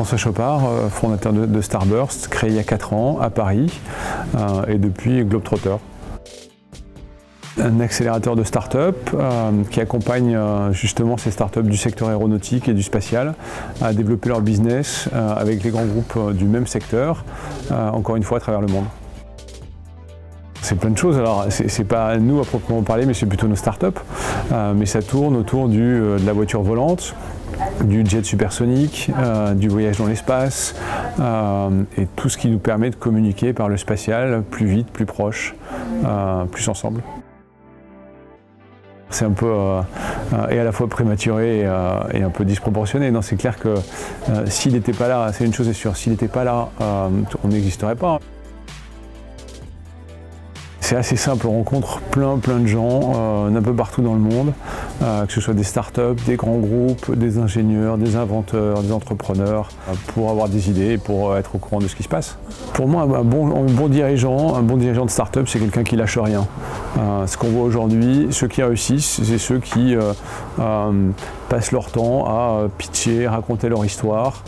François Chopard, fondateur de Starburst, créé il y a 4 ans à Paris et depuis Globetrotter. Un accélérateur de start-up qui accompagne justement ces start-up du secteur aéronautique et du spatial à développer leur business avec les grands groupes du même secteur, encore une fois à travers le monde. C'est plein de choses, alors c'est pas nous à proprement parler, mais c'est plutôt nos startups. Mais ça tourne autour de la voiture volante, du jet supersonique, du voyage dans l'espace et tout ce qui nous permet de communiquer par le spatial plus vite, plus proche, plus ensemble. C'est un peu et à la fois prématuré et un peu disproportionné. Non, c'est clair que s'il n'était pas là, c'est une chose est sûre, s'il n'était pas là, on n'existerait pas. C'est assez simple, on rencontre plein de gens un peu partout dans le monde, que ce soit des startups, des grands groupes, des ingénieurs, des inventeurs, des entrepreneurs, pour avoir des idées et pour être au courant de ce qui se passe. Pour moi, un bon dirigeant de startup, c'est quelqu'un qui lâche rien. Ce qu'on voit aujourd'hui, ceux qui réussissent, c'est ceux qui passent leur temps à pitcher, raconter leur histoire.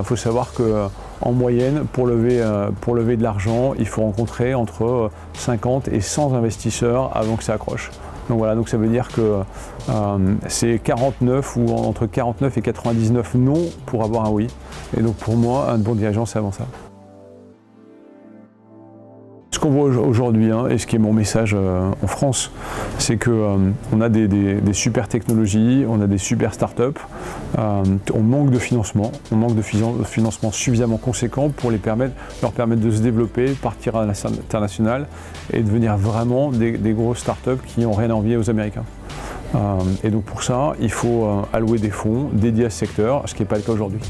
Faut savoir que en moyenne, pour lever de l'argent, il faut rencontrer entre 50 et 100 investisseurs avant que ça accroche. Donc voilà, donc ça veut dire que c'est 49 ou entre 49 et 99 non pour avoir un oui. Et donc pour moi, un bon dirigeant, c'est avant ça. Ce qu'on voit aujourd'hui, et ce qui est mon message en France, c'est qu'on a des super technologies, on a des super startups, on manque de financement, suffisamment conséquent pour leur permettre de se développer, partir à l'international et devenir vraiment des grosses startups qui n'ont rien à envier aux Américains. Et donc pour ça, il faut allouer des fonds dédiés à ce secteur, ce qui n'est pas le cas aujourd'hui.